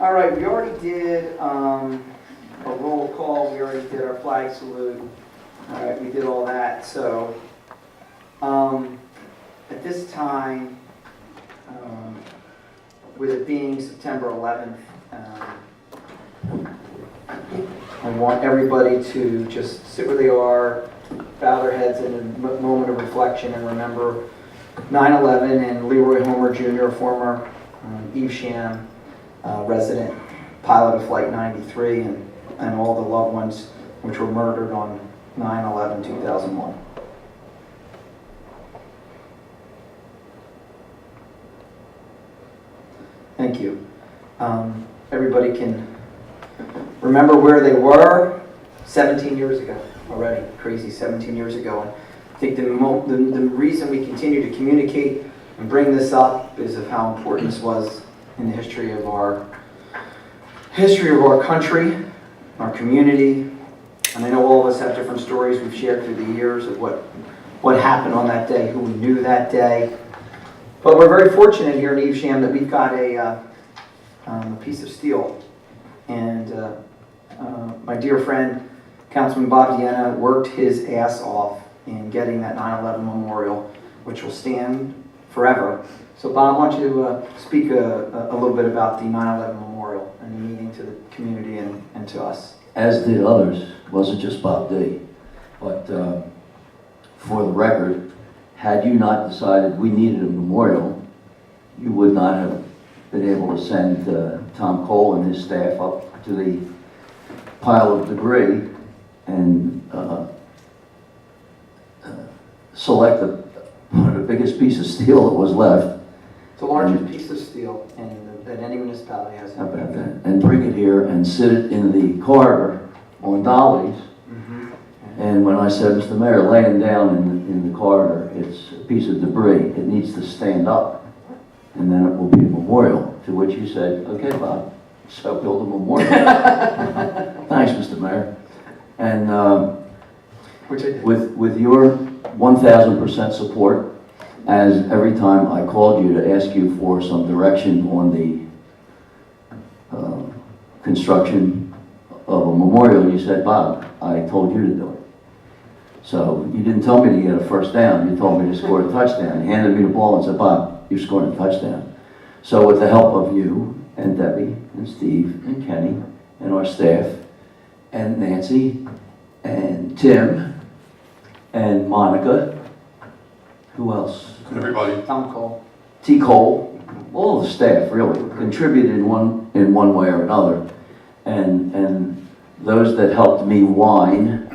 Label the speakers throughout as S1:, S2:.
S1: All right, we already did a roll call, we already did our flag salute. All right, we did all that, so at this time, with it being September 11th, I want everybody to just sit where they are, bow their heads in a moment of reflection and remember 9/11 and Leroy Homer Jr., former Evesham resident, pilot of Flight 93, and all the loved ones which were murdered on 9/11/2001. Thank you. Everybody can remember where they were 17 years ago already. Crazy, 17 years ago. And I think the reason we continue to communicate and bring this up is of how important this was in the history of our country, our community. And I know all of us have different stories we've shared through the years of what happened on that day, who we knew that day. But we're very fortunate here in Evesham that we've got a piece of steel. And my dear friend, Councilman Bob Deanna, worked his ass off in getting that 9/11 memorial, which will stand forever. So Bob, why don't you speak a little bit about the 9/11 memorial and the meaning to the community and to us.
S2: As did others. It wasn't just Bob D. But for the record, had you not decided we needed a memorial, you would not have been able to send Tom Cole and his staff up to the pile of debris and select the biggest piece of steel that was left.
S1: It's the largest piece of steel that any municipality has.
S2: How about that? And bring it here and sit it in the corridor on dollies. And when I said, Mr. Mayor, laying down in the corridor, it's a piece of debris. It needs to stand up, and then it will be a memorial. To which you said, okay, Bob, so build a memorial. Thanks, Mr. Mayor. And
S1: Which I did.
S2: with your 1,000% support, as every time I called you to ask you for some direction on the construction of a memorial, you said, Bob, I told you to do it. So you didn't tell me to get a first down, you told me to score a touchdown. You handed me the ball and said, Bob, you scored a touchdown. So with the help of you and Debbie and Steve and Kenny and our staff and Nancy and Tim and Monica, who else?
S3: Everybody.
S1: Tom Cole.
S2: T. Cole, all the staff really contributed in one way or another. And those that helped me whine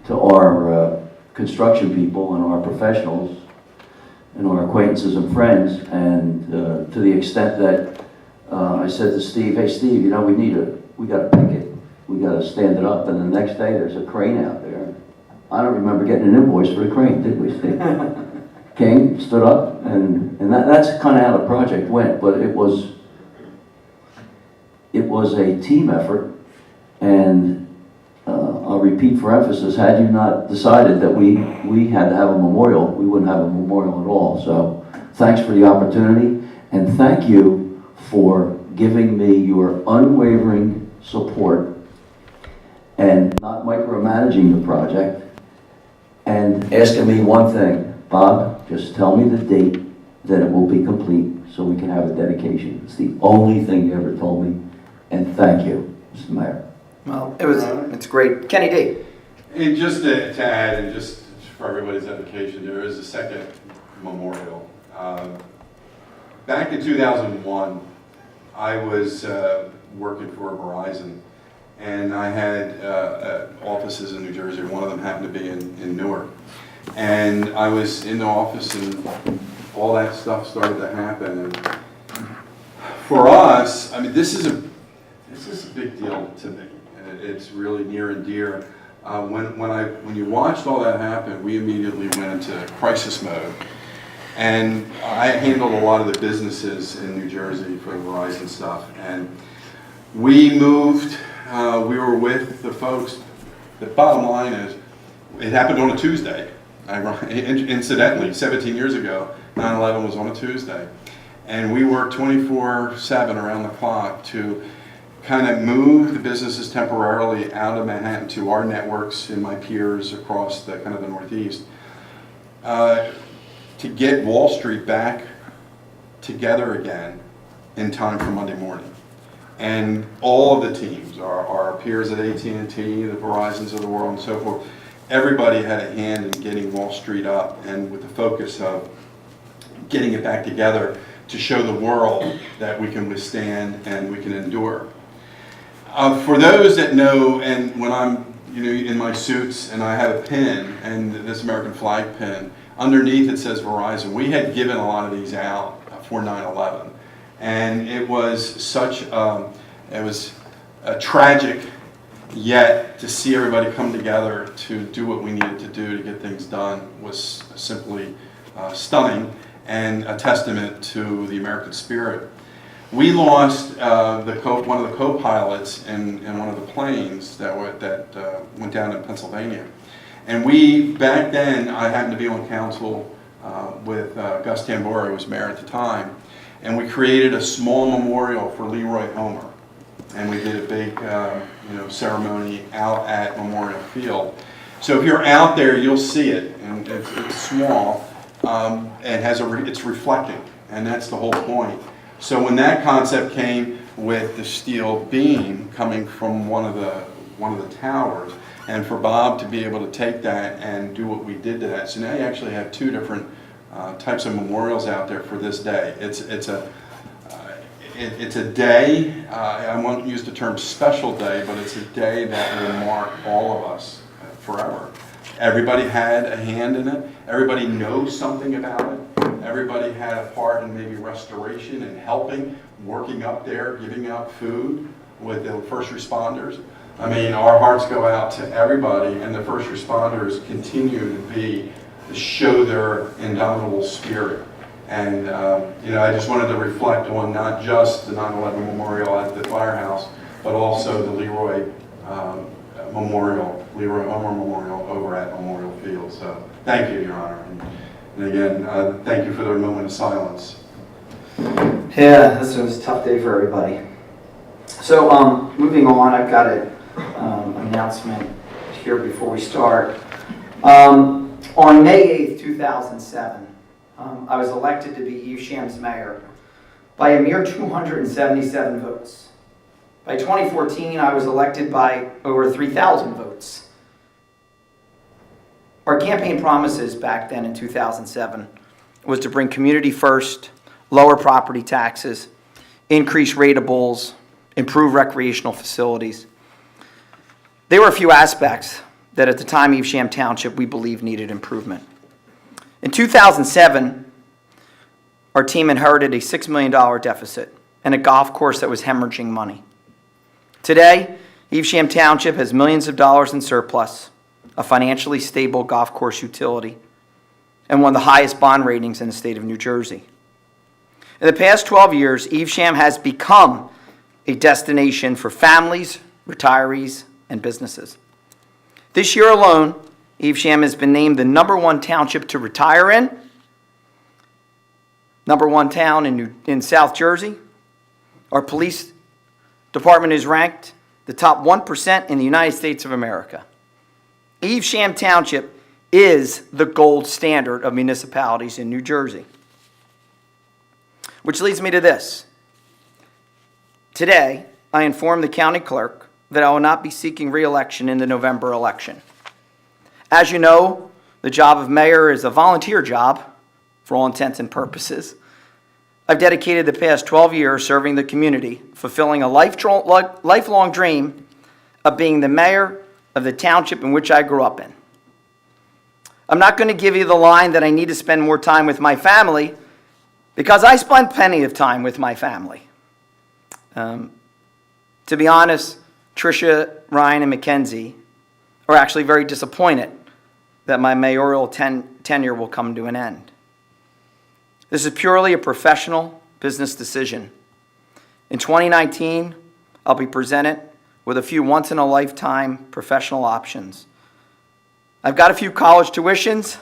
S2: to our construction people and our professionals and our acquaintances and friends, and to the extent that I said to Steve, hey Steve, you know, we got to pick it, we got to stand it up, and the next day there's a crane out there. I don't remember getting an invoice for the crane, did we, Steve? King stood up, and that's kind of how the project went, but it was a team effort, and I'll repeat for emphasis, had you not decided that we had to have a memorial, we wouldn't have a memorial at all. So thanks for the opportunity, and thank you for giving me your unwavering support and not micromanaging the project and asking me one thing, Bob, just tell me the date that it will be complete so we can have a dedication. It's the only thing you ever told me, and thank you, Mr. Mayor.
S1: Well, it's great. Kenny D.
S3: And just to add, and just for everybody's education, there is a second memorial. Back in 2001, I was working for Verizon, and I had offices in New Jersey. One of them happened to be in Newark. And I was in the office, and all that stuff started to happen. And for us, I mean, this is a big deal to me. It's really near and dear. When you watched all that happen, we immediately went into crisis mode. And I handled a lot of the businesses in New Jersey for the Verizon stuff. And we moved, we were with the folks. The bottom line is, it happened on a Tuesday. Incidentally, 17 years ago, 9/11 was on a Tuesday. And we worked 24/7 around the clock to kind of move the businesses temporarily out of Manhattan to our networks and my peers across the kind of the Northeast, to get Wall Street back together again in time for Monday morning. And all of the teams, our peers at AT&T, the Verizons of the world and so forth, everybody had a hand in getting Wall Street up, and with the focus of getting it back together to show the world that we can withstand and we can endure. For those that know, and when I'm in my suits and I have a pin, and this American flag pin, underneath it says Verizon. We had given a lot of these out for 9/11, and it was such it was tragic, yet to see everybody come together to do what we needed to do to get things done was simply stunning and a testament to the American spirit. We lost one of the co-pilots in one of the planes that went down in Pennsylvania. And back then, I happened to be on council with Gus Tambora, who was mayor at the time, and we created a small memorial for Leroy Homer. And we did a big ceremony out at Memorial Field. So if you're out there, you'll see it, and it's small. It's reflecting, and that's the whole point. So when that concept came with the steel beam coming from one of the towers, and for Bob to be able to take that and do what we did to that, so now you actually have two different types of memorials out there for this day. It's a day. I won't use the term special day, but it's a day that will mark all of us forever. Everybody had a hand in it. Everybody knows something about it. Everybody had a part in maybe restoration and helping, working up there, giving out food with the first responders. I mean, our hearts go out to everybody, and the first responders continue to show their indomitable spirit. And I just wanted to reflect on not just the 9/11 memorial at the firehouse, but also the Leroy Homer Memorial over at Memorial Field. So thank you, Your Honor. And again, thank you for the moment of silence.
S1: Yeah, this was a tough day for everybody. So moving on, I've got an announcement here before we start. On May 8th, 2007, I was elected to be Evesham's mayor by a mere 277 votes. By 2014, I was elected by over 3,000 votes. Our campaign promises back then in 2007 was to bring community first, lower property taxes, increase ratables, improve recreational facilities. There were a few aspects that at the time Evesham Township we believed needed improvement. In 2007, our team inherited a $6 million deficit and a golf course that was hemorrhaging money. Today, Evesham Township has millions of dollars in surplus, a financially stable golf course utility, and one of the highest bond ratings in the state of New Jersey. In the past 12 years, Evesham has become a destination for families, retirees, and businesses. This year alone, Evesham has been named the #1 township to retire in, #1 town in South Jersey. Our police department is ranked the top 1% in the United States of America. Evesham Township is the gold standard of municipalities in New Jersey. Which leads me to this. Today, I informed the county clerk that I will not be seeking re-election in the November election. As you know, the job of mayor is a volunteer job for all intents and purposes. I've dedicated the past 12 years serving the community, fulfilling a lifelong dream of being the mayor of the township in which I grew up in. I'm not going to give you the line that I need to spend more time with my family, because I spend plenty of time with my family. To be honest, Tricia, Ryan, and Mackenzie are actually very disappointed that my mayoral tenure will come to an end. This is purely a professional business decision. In 2019, I'll be presented with a few once-in-a-lifetime professional options. I've got a few college tuitions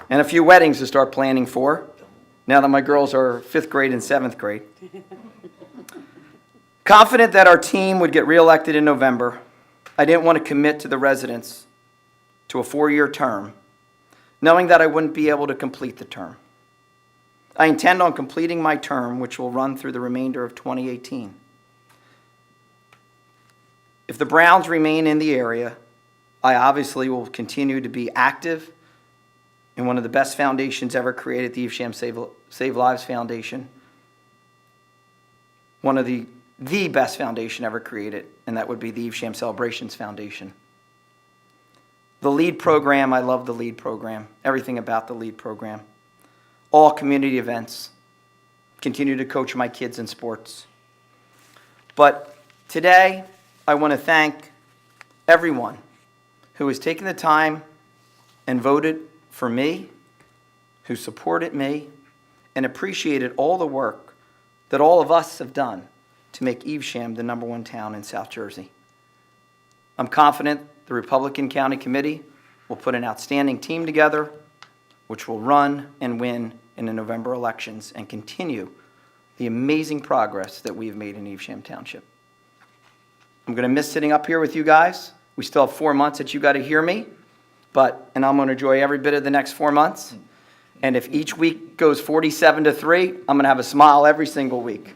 S1: and a few weddings to start planning for. now that my girls are 5th grade and 7th grade. Confident that our team would get reelected in November, I didn't want to commit to the residents to a 4-year term, knowing that I wouldn't be able to complete the term. I intend on completing my term, which will run through the remainder of 2018. If the Browns remain in the area, I obviously will continue to be active in one of the best foundations ever created, the Evesham Save Lives Foundation. One of the best foundation ever created, and that would be the Evesham Celebrations Foundation. The LEAD program, I love the LEAD program, everything about the LEAD program. All community events, continue to coach my kids in sports. But today, I want to thank everyone who has taken the time and voted for me, who supported me, and appreciated all the work that all of us have done to make Evesham the #1 town in South Jersey. I'm confident the Republican County Committee will put an outstanding team together, which will run and win in the November elections and continue the amazing progress that we've made in Evesham Township. I'm going to miss sitting up here with you guys. We still have 4 months that you got to hear me, and I'm going to enjoy every bit of the next 4 months. And if each week goes 47-3, I'm going to have a smile every single week.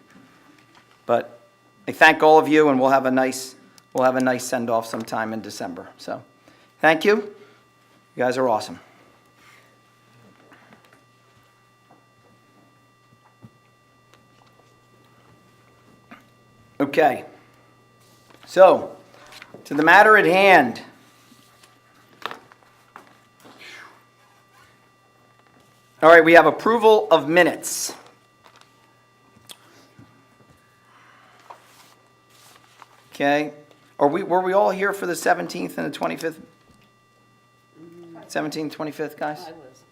S1: But I thank all of you, and we'll have a nice send-off sometime in December. So, thank you. You guys are awesome. Okay. So, to the matter at hand. All right, we have approval of minutes. Okay. Were we all here for the 17th and the 25th? 17th, 25th, guys?
S4: I was.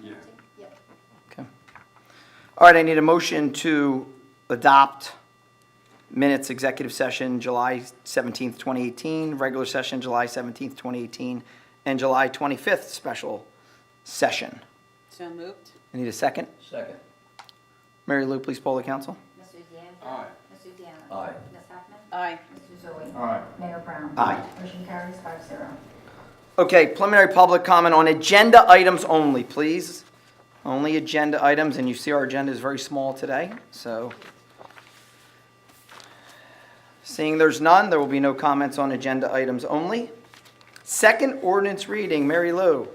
S3: Yeah.
S1: Okay. All right, I need a motion to adopt minutes, executive session, July 17th, 2018, regular session, July 17th, 2018, and July 25th, special session.
S4: So moved.
S1: I need a second.
S2: Second.
S1: Mary Lou, please poll the council.
S5: Mr. D'Angelo.
S3: Aye.
S5: Mr. Deanna.
S2: Aye.
S5: Ms. Heckman.
S4: Aye.
S5: Mr. Zoe.
S3: Aye.
S5: Mayor Brown.
S1: Aye.
S5: Motion carries 5-0.
S1: Okay, preliminary public comment on agenda items only, please. Only agenda items, and you see our agenda is very small today, so. Seeing there's none, there will be no comments on agenda items only. Second ordinance reading, Mary Lou.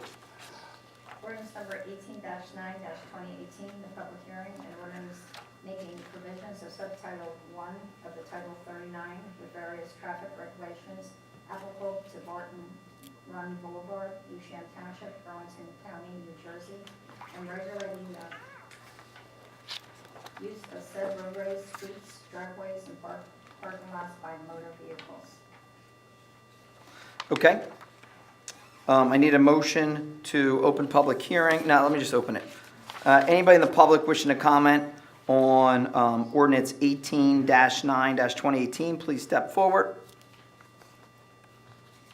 S5: Ordinance number 18-9-2018, the public hearing, and ordinance making provisions of subtitle 1 of the Title 39 with various traffic regulations applicable to Barton Run Boulevard, Evesham Township, Burlington County, New Jersey, and regulating the use of said roadways, streets, driveways, and parking lots by motor vehicles.
S1: Okay. I need a motion to open public hearing. Now, let me just open it. Anybody in the public wishing to comment on ordinance 18-9-2018, please step forward.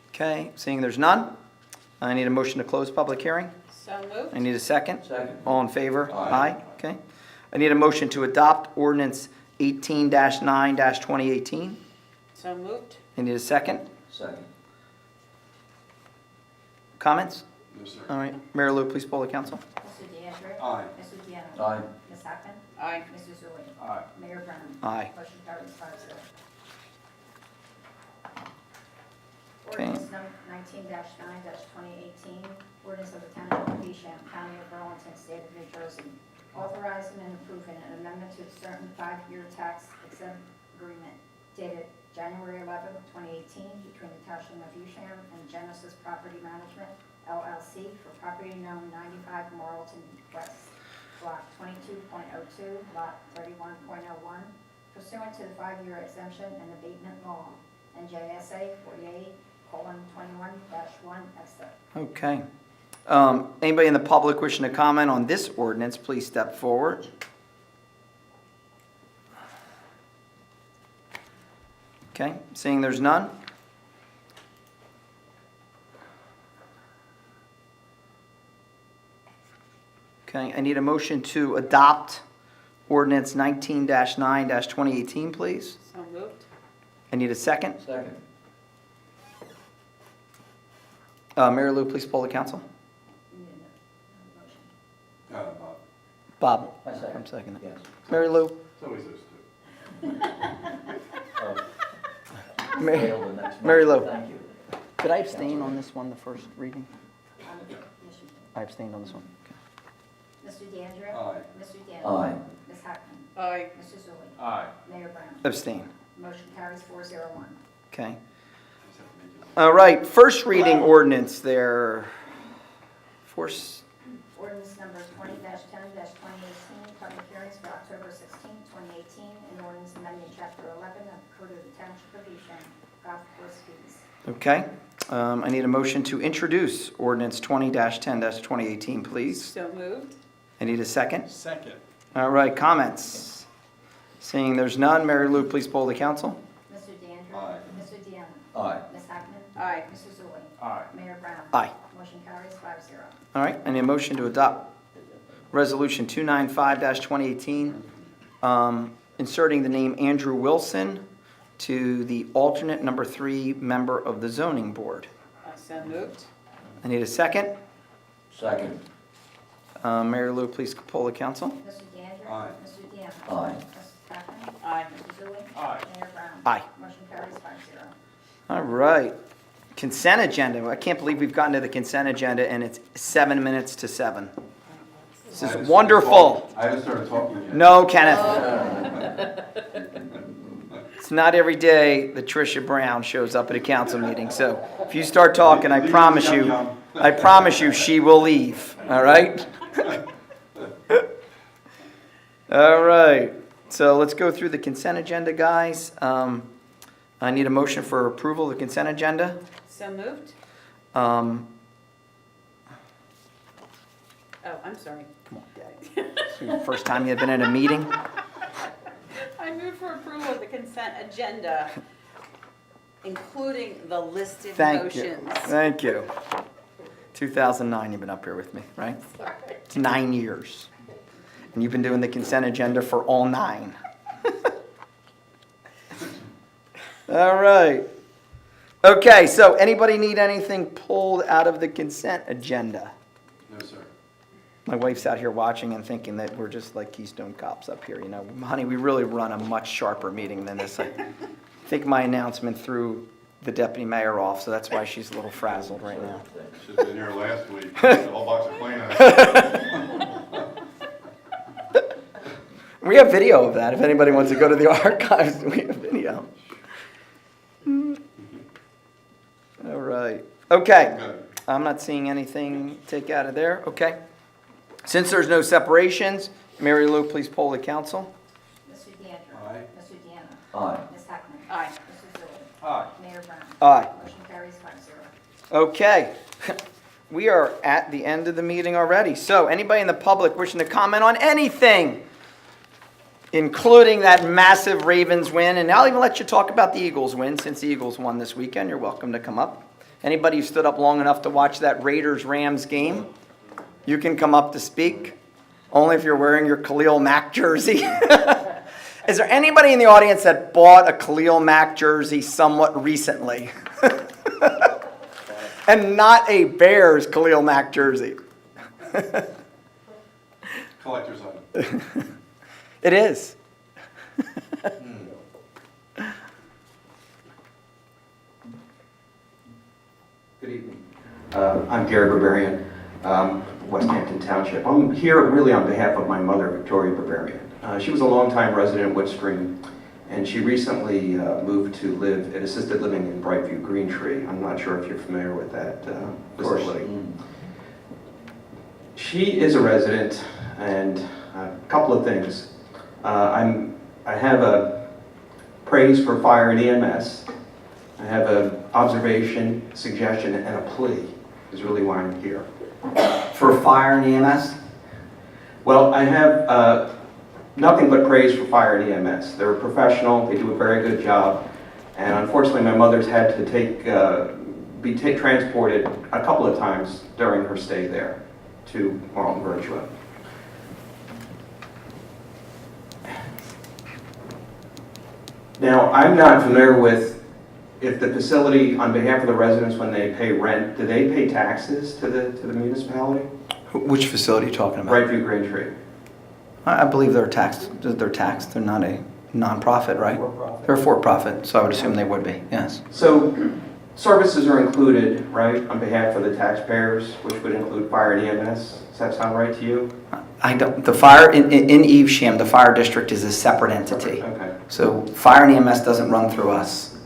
S1: Okay, seeing there's none, I need a motion to close public hearing.
S4: So moved.
S1: I need a second.
S2: Second.
S1: All in favor?
S3: Aye.
S1: Okay. I need a motion to adopt ordinance 18-9-2018.
S4: So moved.
S1: I need a second.
S2: Second.
S1: Comments?
S3: No, sir.
S1: All right, Mary Lou, please poll the council.
S5: Mr. D'Angelo.
S3: Aye.
S5: Mr. Deanna.
S2: Aye.
S5: Ms. Heckman.
S4: Aye.
S5: Mr. Zoe.
S3: Aye.
S5: Mayor Brown.
S1: Aye.
S5: Motion carries 5-0.
S1: Okay.
S5: Ordinance number 19-9-2018, ordinance of the Township of Evesham, County of Burlington, State of New Jersey, authorizing and approving an amendment to a certain 5-year tax exempt agreement dated January 11, 2018, between the Township of Evesham and Genesis Property Management, LLC, for property known 95 Marlton West, Block 22.02, Lot 31.01, pursuant to the 5-year exemption and abatement law, NJSA 48:21-1 extra.
S1: Okay. Anybody in the public wishing to comment on this ordinance, please step forward. Okay, seeing there's none. Okay, I need a motion to adopt ordinance 19-9-2018, please.
S4: So moved.
S1: I need a second.
S2: Second.
S1: Mary Lou, please poll the council.
S5: You need a motion.
S3: Bob.
S1: Bob?
S2: I second.
S1: I'm seconding.
S2: Yes.
S1: Mary Lou?
S3: It's always those two.
S1: Mary-
S2: Fail the next
S1: Mary
S2: motion.
S1: Lou.
S2: Thank you.
S1: Did I abstain on this one, the first reading?
S5: Yes, you did.
S1: I abstained on this one. Okay.
S5: Mr. DeAndrea?
S3: Aye.
S5: Mr. Daly?
S2: Aye.
S5: Ms. Hackman?
S4: Aye.
S5: Mr. Zulli?
S3: Aye.
S5: Mayor Brown?
S1: Abstain.
S5: Motion carries 401.
S1: Okay. All right, first reading ordinance there. Force,
S5: Ordinance number 20-10-2018, public hearings for October 16, 2018, and ordinance amending chapter 11 of the Code of the Township of Evesham, golf course fees.
S1: okay. I need a motion to introduce ordinance 20-10-2018, please.
S4: So moved.
S1: I need a second.
S3: Second.
S1: All right, comments? Seeing there's none, Mary Lou, please poll the council.
S5: Mr. DeAndrea?
S3: Aye.
S5: Mr. Deanna?
S2: Aye.
S5: Ms. Hackman?
S4: Aye.
S5: Mr. Zulli?
S3: Aye.
S5: Mayor Brown?
S1: Aye.
S5: Motion carries 5-0.
S1: All right, I need a motion to adopt resolution 295-2018, inserting the name Andrew Wilson to the alternate number 3 member of the zoning board.
S4: So moved.
S1: I need a second.
S2: Second.
S1: Mary Lou, please poll the council.
S5: Mr. DeAndrea?
S3: Aye.
S5: Mr. Deanna?
S2: Aye.
S5: Ms. Hackman?
S4: Aye.
S5: Mr. Zulli?
S3: Aye.
S5: Mayor Brown?
S1: Aye.
S5: Motion carries 5-0.
S1: All right. Consent agenda. I can't believe we've gotten to the consent agenda and it's 7 minutes to 7. This
S3: I
S1: is
S3: haven't
S1: wonderful.
S3: I haven't started talking yet.
S1: No, Kenneth. It's not every day that Tricia Brown shows up at a council meeting. So if you start talking, I promise you she will leave. All right? All right. So let's go through the consent agenda, guys. I need a motion for approval of the consent agenda.
S4: So moved.
S1: Um,
S4: Oh, I'm sorry.
S1: Come on, Daddy. This is the first time you've been in a meeting.
S4: I move for approval of the consent agenda, including the listed
S1: Thank you.
S4: motions.
S1: Thank you. 2009, you've been up here with me, right? It's 9 years. And you've been doing the consent agenda for all 9. All right. Okay, so anybody need anything pulled out of the consent agenda?
S3: No, sir.
S1: My wife's out here watching and thinking that we're just like Keystone Cops up here, you know. Honey, we really run a much sharper meeting than this. I think my announcement threw the deputy mayor off, so that's why she's a little frazzled right now.
S3: Should've been here last week. A whole box of Kleenex.
S1: We have video of that, if anybody wants to go to the archives, we have video. All right, okay,
S3: Good.
S1: I'm not seeing anything to take out of there, okay. Since there's no separations, Mary Lou, please poll the council.
S5: Mr. DeAndrea?
S3: Aye.
S5: Mr. Deanna?
S2: Aye.
S5: Ms. Hackman?
S4: Aye.
S5: Mr. Zulli?
S3: Aye.
S5: Mayor Brown?
S1: Aye.
S5: Motion carries 5-0.
S1: Okay, we are at the end of the meeting already, so anybody in the public wishing to comment on anything, including that massive Ravens win, and I'll even let you talk about the Eagles win, since the Eagles won this weekend, you're welcome to come up. Anybody who stood up long enough to watch that Raiders-Rams game, you can come up to speak, only if you're wearing your Khalil Mack jersey. Is there anybody in the audience that bought a Khalil Mack jersey somewhat recently? And not a Bears Khalil Mack jersey.
S3: Collector's item.
S1: It is.
S6: Good evening. I'm Gary Barbarian, West Hampton Township. I'm here really on behalf of my mother, Victoria Barbarian. She was a longtime resident of Woodstream, and she recently moved to live at assisted living in Brightview Green Tree. I'm not sure if you're familiar with that facility. She is a resident, and a couple of things. I have a praise for fire and EMS. I have an observation, suggestion, and a plea is really why I'm here.
S1: For fire and EMS?
S6: Well, I have nothing but praise for fire and EMS. They're professional, they do a very good job, and unfortunately my mother's had to be transported a couple of times during her stay there to Marlton Virtua. Now, I'm not familiar with if the facility, on behalf of the residents, when they pay rent, do they pay taxes to the municipality?
S1: Which facility are you talking about?
S6: Brightview Braintree.
S1: I believe they're taxed. They're taxed. They're not a nonprofit, right? They're a for-profit, so I would assume they would be, yes.
S6: So services are included, right, on behalf of the taxpayers, which would include fire and EMS. Does that sound right to you?
S1: I don't, the fire, in Evesham, the fire district is a separate entity.
S6: Okay.
S1: So fire and EMS doesn't run through us.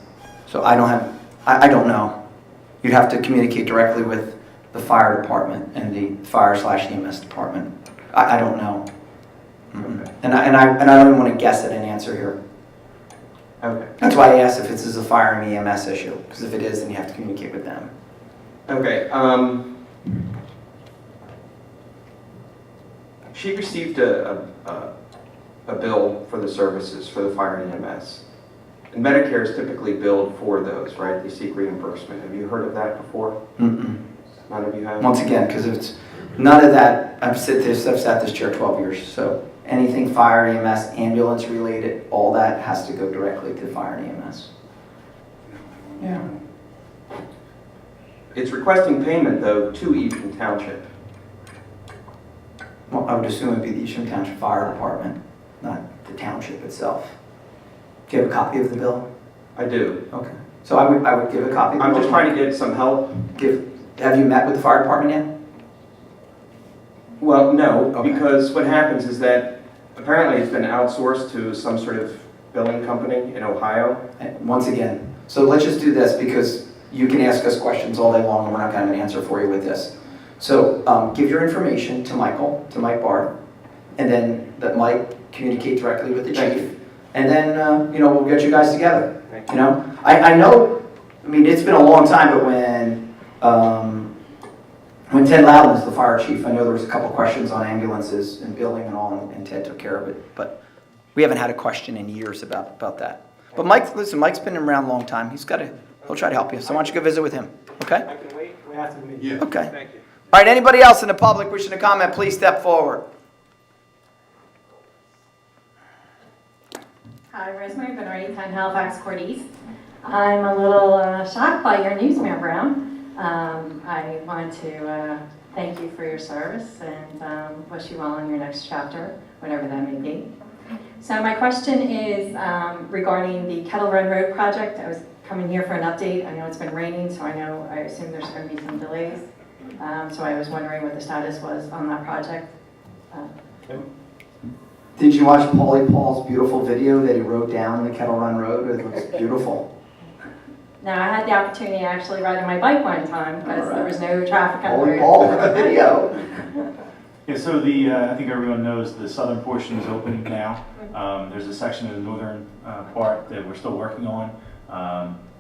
S1: So I don't have, I don't know. You'd have to communicate directly with the fire department and the fire/EMS department. I don't know.
S6: Okay.
S1: And I don't even want to guess at an answer here.
S6: Okay.
S1: That's why I asked if this is a fire and EMS issue, because if it is, then you have to communicate with them.
S6: Okay. She received a bill for the services for the fire and EMS. And Medicare is typically billed for those, right? They seek reimbursement. Have you heard of that before?
S1: Mm-mm.
S6: None of you have?
S1: Once again, because it's none of that. I've sat this chair 12 years, so anything fire, EMS, ambulance related, all that has to go directly to fire and EMS. Yeah.
S6: It's requesting payment, though, to Evesham Township.
S1: Well, I would assume it'd be the Evesham Township Fire Department, not the township itself. Do you have a copy of the bill?
S6: I do.
S1: Okay. So I would give a copy of the
S6: I'm
S1: bill.
S6: just trying to get some help.
S1: Have you met with the fire department yet?
S6: Well, no,
S1: Okay.
S6: because what happens is that apparently it's been outsourced to some sort of billing company in Ohio.
S1: And once again, so let's just do this because you can ask us questions all day long and we're not going to have an answer for you with this. So give your information to Mike Bard, and then let Mike communicate directly with the
S6: Thank
S1: chief.
S6: you.
S1: And then, we'll get you guys together. You know, I know, I mean, it's been a long time, but when Ted Loudon was the fire chief, I know there was a couple questions on ambulances and billing and all, and Ted took care of it. But we haven't had a question in years about that. But Mike, listen, Mike's been around a long time. He'll try to help you. So why don't you go visit with him, okay?
S7: I can wait after the meeting.
S3: Yeah.
S1: Okay.
S7: Thank you.
S1: All right, anybody else in the public wishing to comment, please step forward.
S8: Hi, Rosemary Bernardi, 10 Halifax Court East. I'm a little shocked by your news, Mayor Brown. I want to thank you for your service and wish you well in your next chapter, whatever that may be. So my question is regarding the Kettle Run Road project. I was coming here for an update. I know it's been raining, so I assume there's going to be some delays. So I was wondering what the status was on that project.
S1: Did you watch Paul's beautiful video that he wrote down the Kettle Run Road? It looks beautiful.
S8: Now, I had the opportunity to actually ride on my bike one time because there was no traffic on the road.
S1: Paul with the video.
S9: Yeah, so I think everyone knows the southern portion is open now. There's a section of the northern part that we're still working on.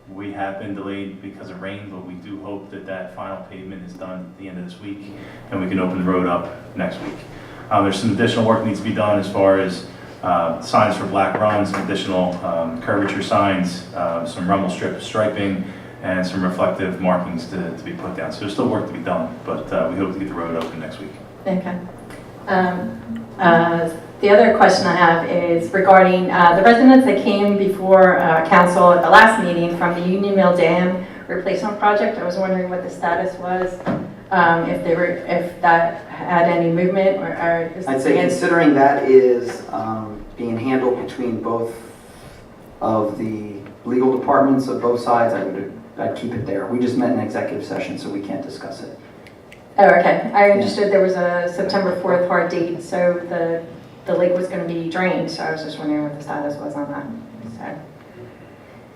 S9: We have been delayed because of rain, but we do hope that that final pavement is done at the end of this week and we can open the road up next week. There's some additional work that needs to be done as far as signs for black runs, some additional curvature signs, some rumble strip striping, and some reflective markings to be put down. So there's still work to be done, but we hope to get the road open next week.
S8: Okay. The other question I have is regarding the residents that came before council at the last meeting from the Union Mill Dam replacement project. I was wondering what the status was, if that had any movement or is
S1: I'd say considering that is being handled between both of the legal departments of both sides, I'd keep it there. We just met in executive session, so we can't discuss it.
S8: Oh, okay. I understood there was a September 4th hard date, so the lake was going to be drained, so I was just wondering what the status was on that.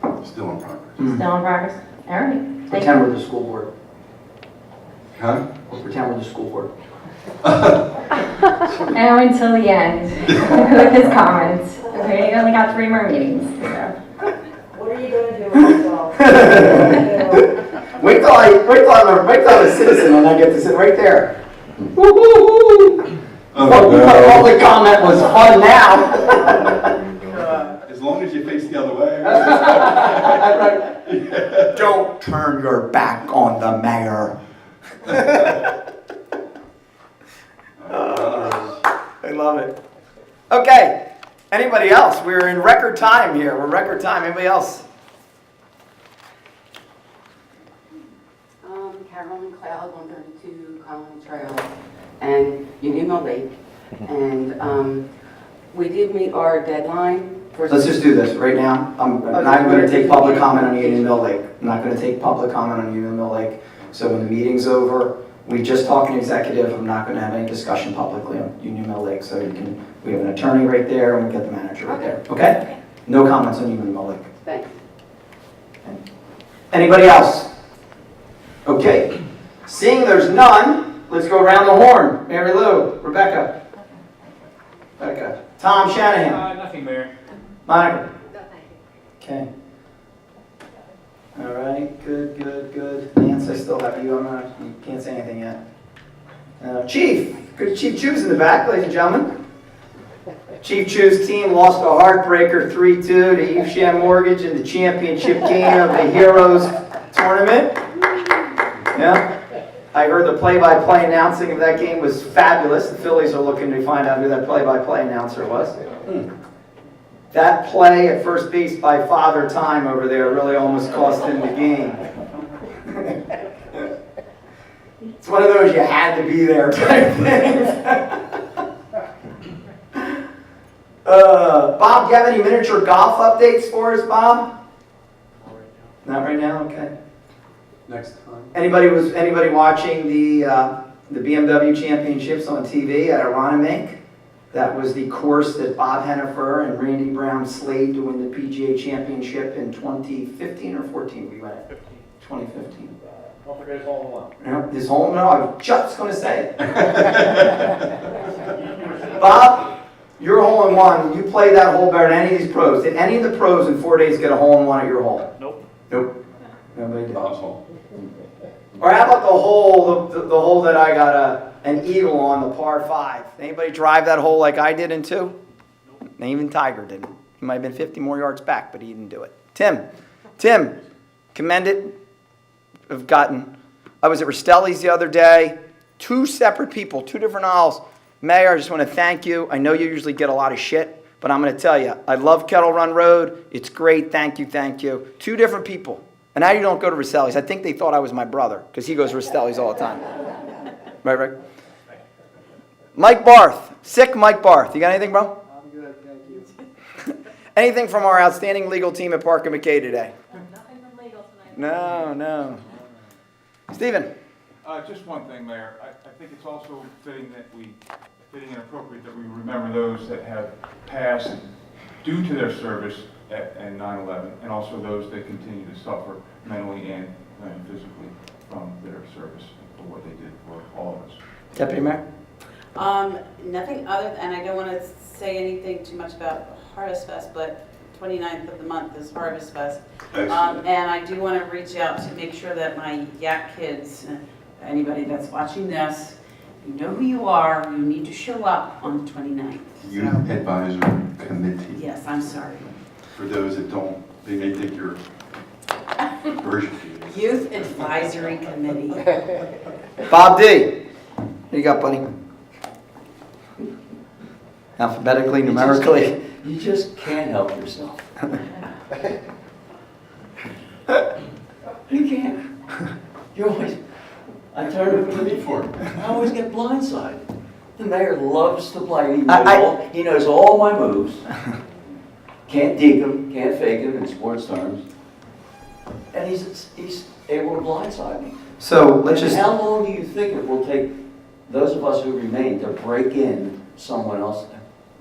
S8: So,
S3: Still in progress.
S8: still in progress? All right. Thank
S1: Pretend
S8: you.
S1: we're the school board.
S3: Huh?
S1: Pretend we're the school board.
S8: Now until the end with his comments. Okay, you only got 3 more meetings. So.
S10: What are you going to do with yourself?
S1: Wait till I'm a citizen and I get to sit right there. Woo-hoo-hoo. Public comment was fun now.
S3: As long as you face the other way.
S1: Don't turn your back on the mayor. I love it. Okay. Anybody else? We're in record time here. We're record time. Anybody else?
S7: Carolyn Cloud, 132 Colony Trail, and Union Mill Lake. And we did meet our deadline for...
S1: Let's just do this right now. I'm not going to take public comment on Union Mill Lake. I'm not going to take public comment on Union Mill Lake. So when the meeting's over, we just talk in executive. I'm not going to have any discussion publicly on Union Mill Lake. So we have an attorney right there and we get the manager right there. Okay? No comments on Union Mill Lake.
S7: Thanks.
S1: Anybody else? Okay. Seeing there's none, let's go around the horn. Mary Lou, Rebecca. Tom Shanahan.
S9: Nothing, Mayor.
S1: Monica. Okay. All right. Good. Nance, I still have you. You can't say anything yet. Chief. Good Chief Chew's in the back, ladies and gentlemen. Chief Chew's team lost a heartbreaker 3-2 to Evesham Mortgage in the championship game of the Heroes Tournament. Yeah. I heard the play-by-play announcing of that game was fabulous. The Phillies are looking to find out who that play-by-play announcer was. That play at first base by Father Time over there really almost cost him the game. It's one of those you had to be there type things. Bob, do you have any miniature golf updates for us, Bob? Not right now. Okay.
S3: Next time.
S1: Anybody watching the BMW Championships on TV at Aronimink? That was the course that Bob Hennifer and Randy Brown slayed to win the PGA Championship in 2015 or 14. We went 2015.
S11: Don't forget his hole in one.
S1: Yeah, this hole in one. I was just going to say it. Bob, your hole in one. You played that hole better than any of these pros. Did any of the pros in 4 days get a hole in one at your hole?
S11: Nope.
S1: Nope. Nobody did.
S3: Bob's hole.
S1: Or how about the hole that I got an eagle on, the par 5? Anybody drive that hole like I did in 2? Nope. And even Tiger didn't. He might have been 50 more yards back, but he didn't do it. Tim, commended. I was at Rastelli's the other day. 2 separate people, 2 different aisles. Mayor, I just want to thank you. I know you usually get a lot of shit, but I'm going to tell you, I love Kettle Run Road. It's great. Thank you. 2 different people. And now you don't go to Rastelli's. I think they thought I was my brother because he goes to Rastelli's all the time. Right, Rick? Mike Barth. Sick Mike Barth. You got anything, bro?
S11: I'm good, thank you.
S1: Anything from our outstanding legal team at Parker McKay today?
S4: Nothing from legal tonight.
S1: No. Stephen.
S12: Just one thing, Mayor. I think it's also fitting and appropriate that we remember those that have passed due to their service at 9/11, and also those that continue to suffer mentally and physically from their service for what they did for all of us.
S1: Deputy Mayor.
S4: Nothing other, and I don't want to say anything too much about Harvest Fest, but 29th of the month is Harvest Fest. And I do want to reach out to make sure that my Yak kids, anybody that's watching this, you know who you are, you need to show up on the 29th.
S3: Youth Advisory Committee.
S4: Yes, I'm sorry.
S3: For those that don't, they may think you're version.
S4: Youth Advisory Committee.
S1: Bob D. What you got, buddy? Alphabetically, numerically.
S2: You just can't help yourself. You can't. You're always, I turn to me for it. I always get blindsided. The mayor loves to play. He knows all my moves. Can't deke them, can't fake them in sports terms. And he's able to blindside me.
S1: So let's just.
S2: How long do you think it will take those of us who remain to break in someone else?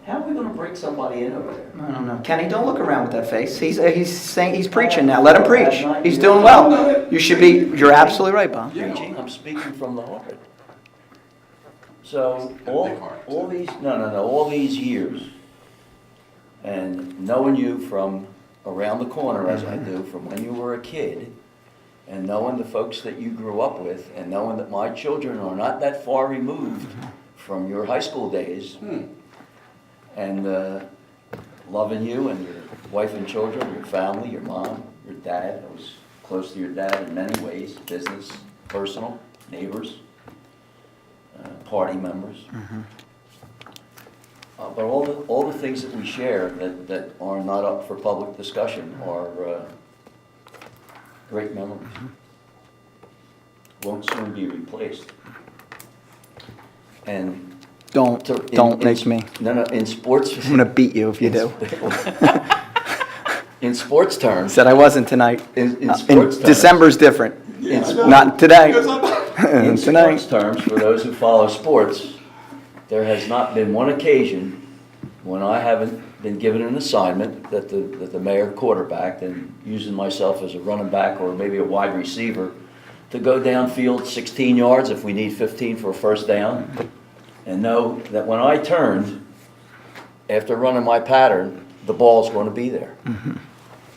S2: How are we going to break somebody in over there?
S1: I don't know. Kenny, don't look around with that face. He's saying he's preaching now. Let him preach. He's doing well. You should be. You're absolutely right, Bob.
S2: Preaching. I'm speaking from the heart. So all these years, and knowing you from around the corner as I do, from when you were a kid, and knowing the folks that you grew up with, and knowing that my children are not that far removed from your high school days, and loving you and your wife and children, your family, your mom, your dad. I was close to your dad in many ways, business, personal, neighbors, party members. But all the things that we share that are not up for public discussion are great memories. Won't soon be replaced. And
S1: Don't make me.
S2: No, in sports.
S1: I'm gonna beat you if you do.
S2: In sports terms.
S1: Said I wasn't tonight.
S2: In sports terms.
S1: December's different.
S3: Yeah.
S1: Not today.
S2: In
S1: Tonight.
S2: sports terms, for those who follow sports, there has not been one occasion when I haven't been given an assignment that the mayor quarterbacked and using myself as a running back or maybe a wide receiver to go downfield 16 yards if we need 15 for a first down, and know that when I turned, after running my pattern, the ball's going to be there.
S1: Mm-hmm.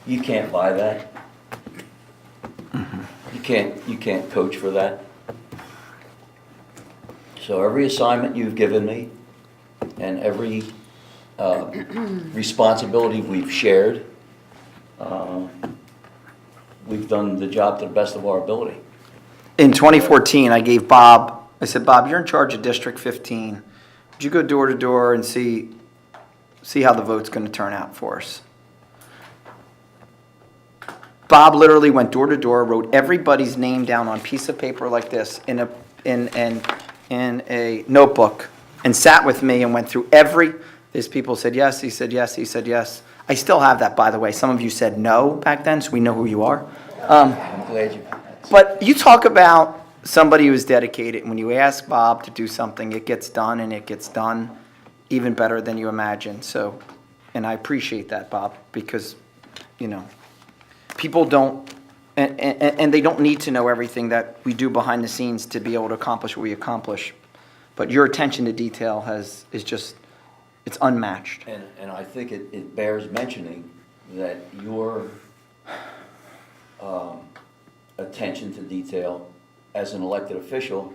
S2: You can't buy that. You can't coach for that. So every assignment you've given me and every responsibility we've shared, we've done the job to the best of our ability.
S1: In 2014, I gave Bob, I said, Bob, you're in charge of District 15. Would you go door to door and see how the vote's going to turn out for us? Bob literally went door to door, wrote everybody's name down on a piece of paper like this in a notebook, and sat with me and went through these people said yes, he said yes, he said yes. I still have that, by the way. Some of you said no back then, so we know who you are.
S2: I'm glad you.
S1: But you talk about somebody who's dedicated. When you ask Bob to do something, it gets done, and it gets done even better than you imagine. So, and I appreciate that, Bob, because, people don't, and they don't need to know everything that we do behind the scenes to be able to accomplish what we accomplish. But your attention to detail it's unmatched.
S2: And I think it bears mentioning that your attention to detail as an elected official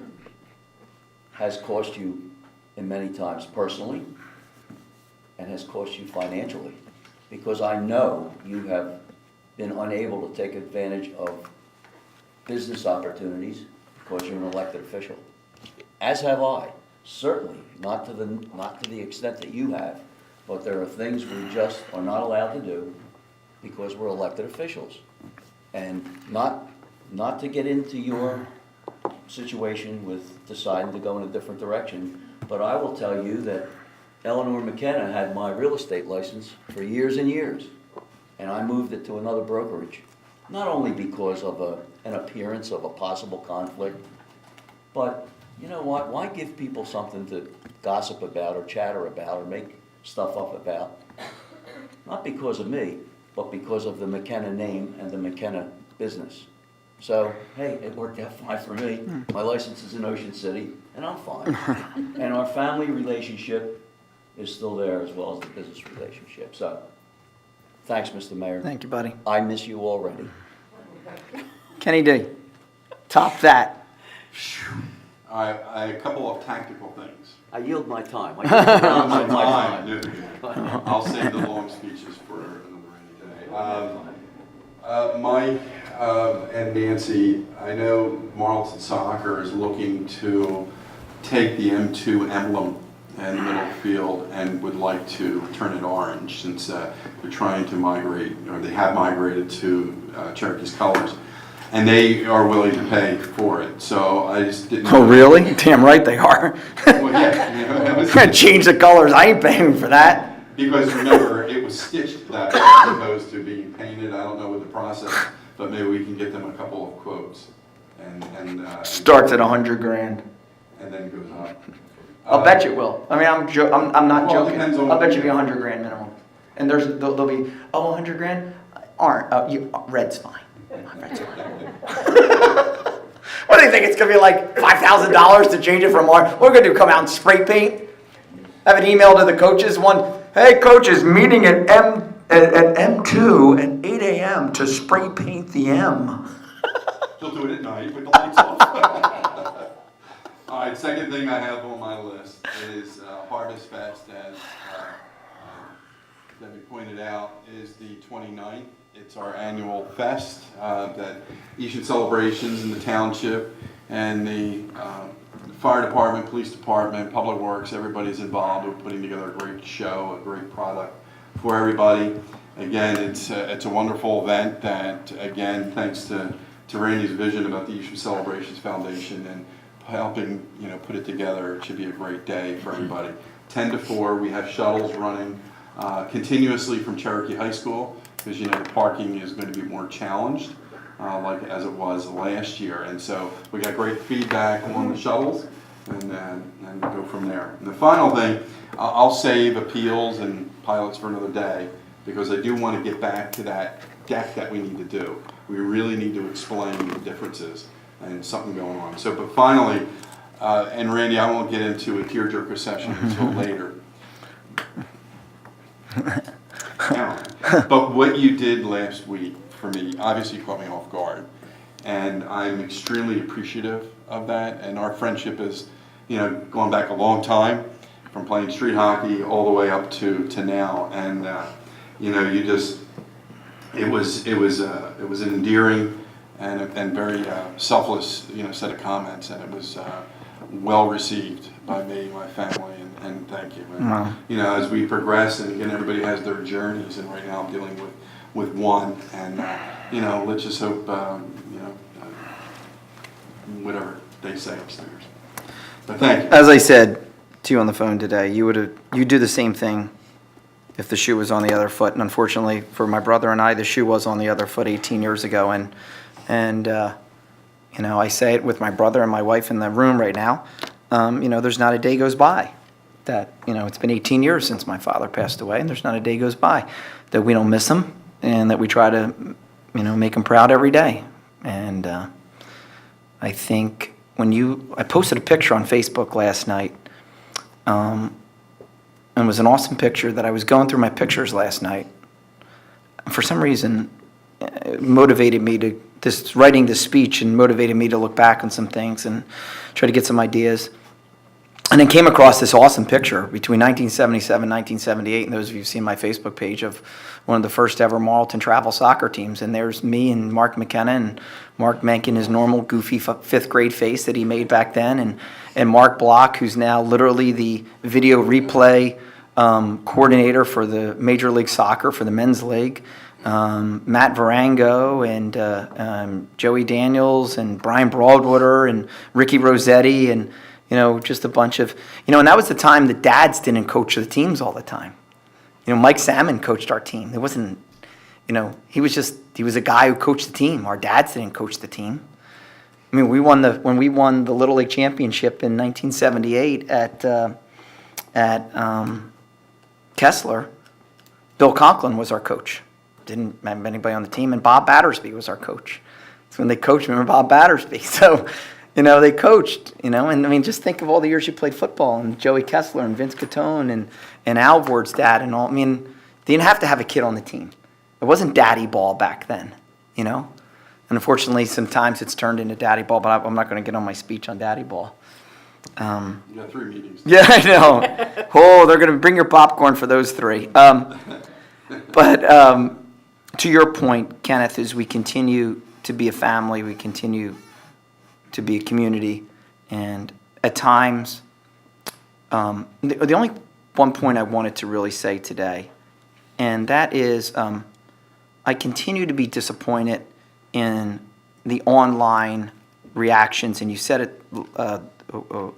S2: has cost you in many times personally and has cost you financially. Because I know you have been unable to take advantage of business opportunities because you're an elected official. As have I. Certainly, not to the extent that you have, but there are things we just are not allowed to do because we're elected officials. And not to get into your situation with deciding to go in a different direction, but I will tell you that Eleanor McKenna had my real estate license for years and years, and I moved it to another brokerage, not only because of an appearance of a possible conflict, but you know what? Why give people something to gossip about or chatter about or make stuff up about? Not because of me, but because of the McKenna name and the McKenna business. So, hey, it worked out fine for me. My license is in Ocean City, and I'm fine. And our family relationship is still there as well as the business relationship. So, thanks, Mr. Mayor.
S1: Thank you, buddy.
S2: I miss you already.
S1: Kenny D, top that.
S3: A couple of tactical things.
S2: I yield my time. I yield the balance of my time.
S3: I'll save the long speeches for another rainy day. Mike and Nancy, I know Marlton Soccer is looking to take the M2 emblem in the middle field and would like to turn it orange since they're trying to migrate, or they have migrated to Cherokee's colors. And they are willing to pay for it, so I just didn't.
S1: Oh, really? Damn right they are.
S3: Well, yeah,
S1: I'm gonna change the colors. I ain't paying for that.
S3: Because remember, it was stitched that way as opposed to being painted. I don't know what the process, but maybe we can get them a couple of quotes and
S1: Starts at $100,000.
S3: and then goes up.
S1: I'll bet you will. I mean, I'm not
S3: Well, it
S1: joking.
S3: depends on
S1: I'll bet
S3: what
S1: you
S3: you
S1: be
S3: get.
S1: $100,000 minimum. And there'll be $100,000. Red's fine. Red's fine. What do you think? It's gonna be like $5,000 to change it from orange? What we're gonna do? Come out and spray paint? Have an email to the coaches. Hey coaches, meeting at M2 at 8 a.m. to spray paint the M.
S3: They'll do it at night with the lights off. All right, second thing I have on my list is Harvest Fest, as Debbie pointed out, is the 29th. It's our annual fest that Evesham celebrations in the township. and the fire department, police department, public works, everybody's involved with putting together a great show, a great product for everybody. Again, it's a wonderful event that, again, thanks to Randy's vision about the Evesham Celebrations Foundation and helping, put it together, it should be a great day for everybody. 10 to 4, we have shuttles running continuously from Cherokee High School, because the parking is going to be more challenged, like as it was last year. And so we got great feedback on the shuttles, and go from there. And the final thing, I'll save appeals and pilots for another day, because I do want to get back to that deck that we need to do. We really need to explain the differences and something going on. So, but finally, and Randy, I won't get into a tearjerker session until later. But what you did last week for me, obviously caught me off guard. And I'm extremely appreciative of that. And our friendship is, going back a long time, from playing street hockey all the way up to now. And, you just, it was an endearing and very selfless, set of comments. And it was well received by me, my family, and thank you. And, as we progress, and again, everybody has their journeys, and right now I'm dealing with one, and let's just hope, whatever they say upstairs. But thank you.
S1: As I said to you on the phone today, you'd do the same thing if the shoe was on the other foot. And unfortunately for my brother and I, the shoe was on the other foot 18 years ago. And I say it with my brother and my wife in the room right now. There's not a day goes by that, it's been 18 years since my father passed away, and there's not a day goes by that we don't miss him, and that we try to, make him proud every day. And I think I posted a picture on Facebook last night, and it was an awesome picture that I was going through my pictures last night. For some reason, it motivated me to, writing this speech and motivated me to look back on some things and try to get some ideas. And then came across this awesome picture between 1977 and 1978, and those of you who've seen my Facebook page, of one of the first ever Marlton travel soccer teams. And there's me and Mark McKenna, and Mark making his normal goofy fifth grade face that he made back then, and Mark Block, who's now literally the video replay coordinator for the Major League Soccer for the men's league. Matt Varango and Joey Daniels and Brian Broadwater and Ricky Rossetti, and just a bunch of, and that was the time the dads didn't coach the teams all the time. Mike Salmon coached our team. It wasn't, he was a guy who coached the team. Our dads didn't coach the team. I mean, when we won the Little League Championship in 1978 at Kessler, Bill Conklin was our coach. Didn't have anybody on the team, and Bob Battersby was our coach. That's when they coached. Remember Bob Battersby? So, they coached, and I mean, just think of all the years you played football, and Joey Kessler and Vince Catone and Al Ward's dad and all. I mean, they didn't have to have a kid on the team. It wasn't daddy ball back then, And unfortunately, sometimes it's turned into daddy ball, but I'm not going to get on my speech on daddy ball.
S3: You got 3 meetings.
S1: Yeah, I know. Oh, they're going to bring your popcorn for those 3. But to your point, Kenneth, as we continue to be a family, we continue to be a community, and at times, the only one point I wanted to really say today, and that is, I continue to be disappointed in the online reactions, and you said it at the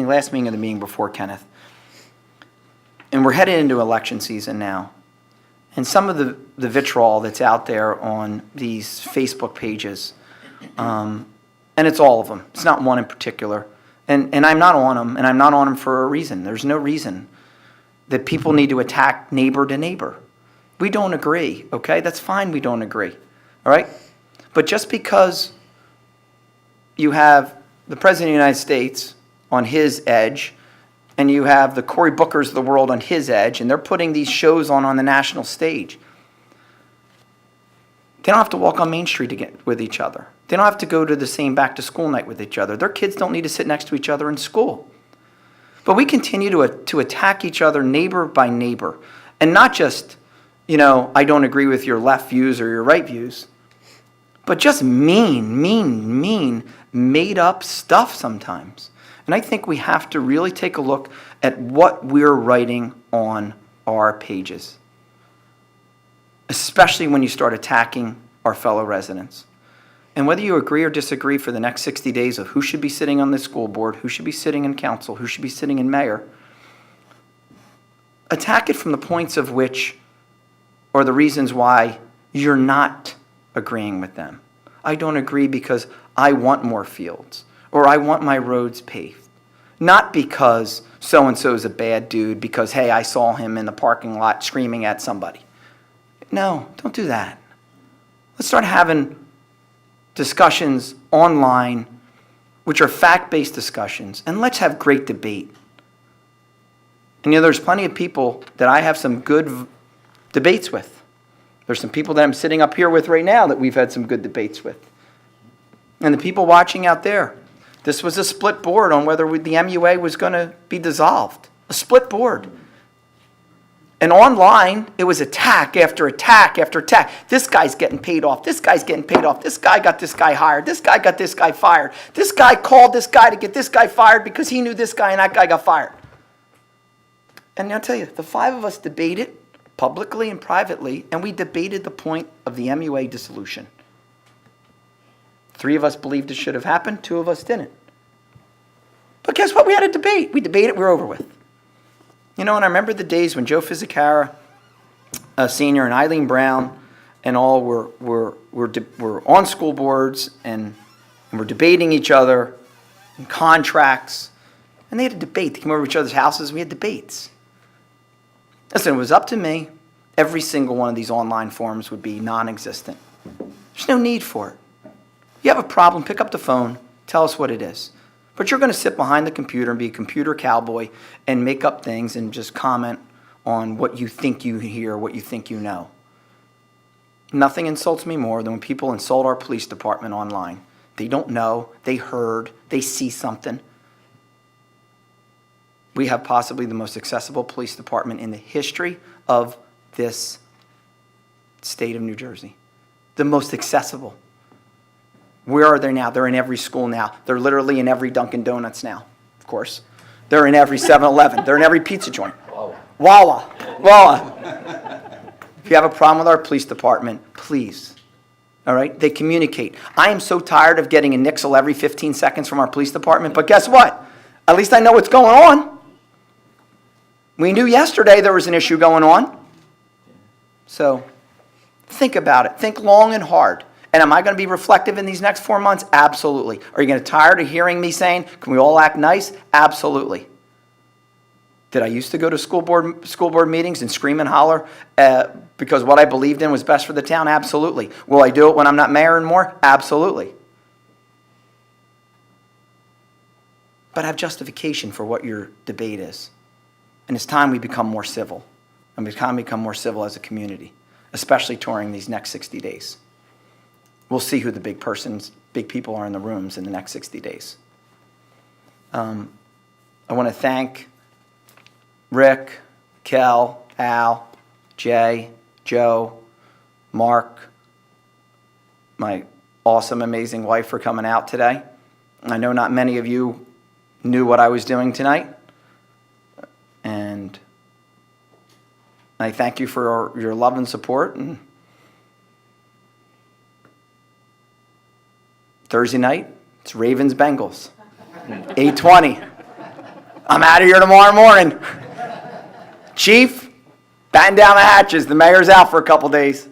S1: last meeting of the meeting before, Kenneth, and we're headed into election season now. And some of the vitriol that's out there on these Facebook pages, and it's all of them. It's not one in particular. And I'm not on them, and I'm not on them for a reason. There's no reason that people need to attack neighbor to neighbor. We don't agree, okay? That's fine, we don't agree, all right? But just because you have the President of the United States on his edge, and you have the Cory Bookers of the world on his edge, and they're putting these shows on the national stage, they don't have to walk on Main Street with each other. They don't have to go to the same back-to-school night with each other. Their kids don't need to sit next to each other in school. But we continue to attack each other neighbor by neighbor. And not just, I don't agree with your left views or your right views, but just mean made up stuff sometimes. And I think we have to really take a look at what we're writing on our pages, especially when you start attacking our fellow residents. And whether you agree or disagree for the next 60 days of who should be sitting on the school board, who should be sitting in council, who should be sitting in mayor, attack it from the points of which, or the reasons why you're not agreeing with them. I don't agree because I want more fields, or I want my roads paved. Not because so-and-so is a bad dude, because, hey, I saw him in the parking lot screaming at somebody. No, don't do that. Let's start having discussions online, which are fact-based discussions, and let's have great debate. And there's plenty of people that I have some good debates with. There's some people that I'm sitting up here with right now that we've had some good debates with. And the people watching out there, this was a split board on whether the MUA was going to be dissolved. A split board. And online, it was attack after attack after attack. This guy's getting paid off. This guy's getting paid off. This guy got this guy hired. This guy got this guy fired. This guy called this guy to get this guy fired because he knew this guy and that guy got fired. And I'll tell you, the five of us debated publicly and privately, and we debated the point of the MUA dissolution. 3 of us believed it should have happened. 2 of us didn't. But guess what? We had a debate. We debated. We're over with. And I remember the days when Joe Fizzicara, Senior, and Eileen Brown and all were on school boards and were debating each other and contracts. And they had a debate. They came over to each other's houses and we had debates. Listen, it was up to me. Every single one of these online forums would be non-existent. There's no need for it. You have a problem, pick up the phone, tell us what it is. But you're going to sit behind the computer and be a computer cowboy and make up things and just comment on what you think you hear, what you think you know. Nothing insults me more than when people insult our police department online. They don't know, they heard, they see something. We have possibly the most accessible police department in the history of this state of New Jersey. The most accessible. Where are they now? They're in every school now. They're literally in every Dunkin' Donuts now, of course. They're in every 7-Eleven. They're in every pizza joint. Wawa. If you have a problem with our police department, please. All right? They communicate. I am so tired of getting a nixle every 15 seconds from our police department, but guess what? At least I know what's going on. We knew yesterday there was an issue going on. So think about it. Think long and hard. And am I going to be reflective in these next 4 months? Absolutely. Are you going to get tired of hearing me saying, can we all act nice? Absolutely. Did I used to go to school board meetings and scream and holler because what I believed in was best for the town? Absolutely. Will I do it when I'm not mayor anymore? Absolutely. But have justification for what your debate is. And it's time we become more civil. And it's time we become more civil as a community, especially during these next 60 days. We'll see who the big people are in the rooms in the next 60 days. I want to thank Rick, Kel, Al, Jay, Joe, Mark, my awesome, amazing wife for coming out today. I know not many of you knew what I was doing tonight. And I thank you for your love and support. And Thursday night, it's Ravens-Bengals, 8:20. I'm out of here tomorrow morning. Chief, batten down the hatches. The mayor's out for a couple days.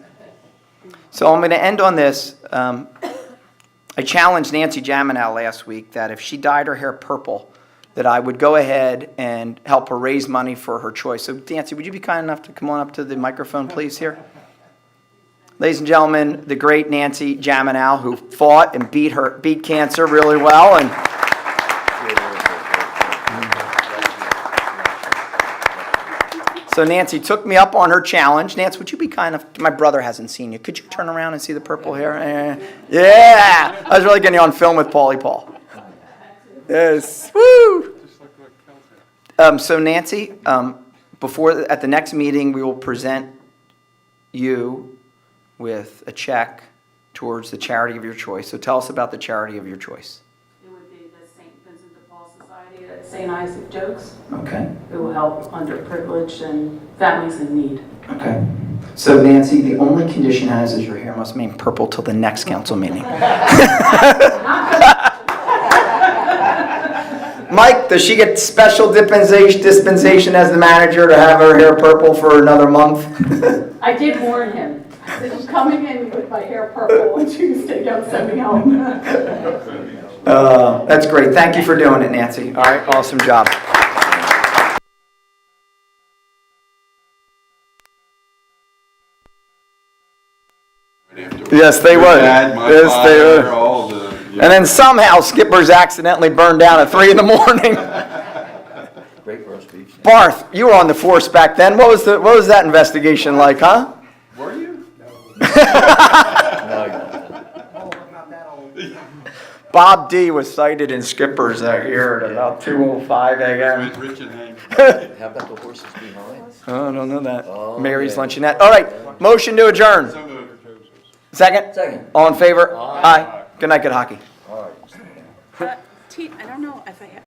S1: So I'm going to end on this. I challenged Nancy Jaminow last week that if she dyed her hair purple, that I would go ahead and help her raise money for her choice. So Nancy, would you be kind enough to come on up to the microphone, please, here? Ladies and gentlemen, the great Nancy Jaminow, who fought and beat cancer really well. And so Nancy took me up on her challenge. Nancy, would you be kind enough? My brother hasn't seen you. Could you turn around and see the purple hair? Yeah! I was really getting you on film with Paulie Paul. Yes. Woo! So Nancy, at the next meeting, we will present you with a check towards the charity of your choice. So tell us about the charity of your choice.
S13: St. Isaac Jokes,
S1: Okay,
S13: who help underprivileged and families in need.
S1: okay. So Nancy, the only condition has is your hair must remain purple till the next council meeting. Mike, does she get special dispensation as the manager to have her hair purple for another month?
S13: I did warn him. I said, I'm coming in with my hair purple on Tuesday, don't send me home.
S1: That's great. Thank you for doing it, Nancy. All right, awesome job. Yes, they
S3: Your
S1: would.
S3: dad, my
S1: Yes, they
S3: father,
S1: would.
S3: all the.
S1: And then somehow Skipper's accidentally burned down at 3 in the morning.
S2: Great roast beef.
S1: Barth, you were on the force back then. What was that investigation like, huh?
S3: Were you?
S1: Bob D. was cited in Skipper's that year at about 2:05 a.m.
S3: Rich and Hank.
S2: How about the horses behind?
S1: Oh, I don't know that.
S2: Oh,
S1: Mary's
S2: yeah.
S1: luncheonette. All right, motion to adjourn.
S3: So moved.
S1: Second?
S2: Second.
S1: All in favor?
S2: Aye.
S1: Good night, good hockey.
S2: All right.
S4: Teet, I don't know if I have.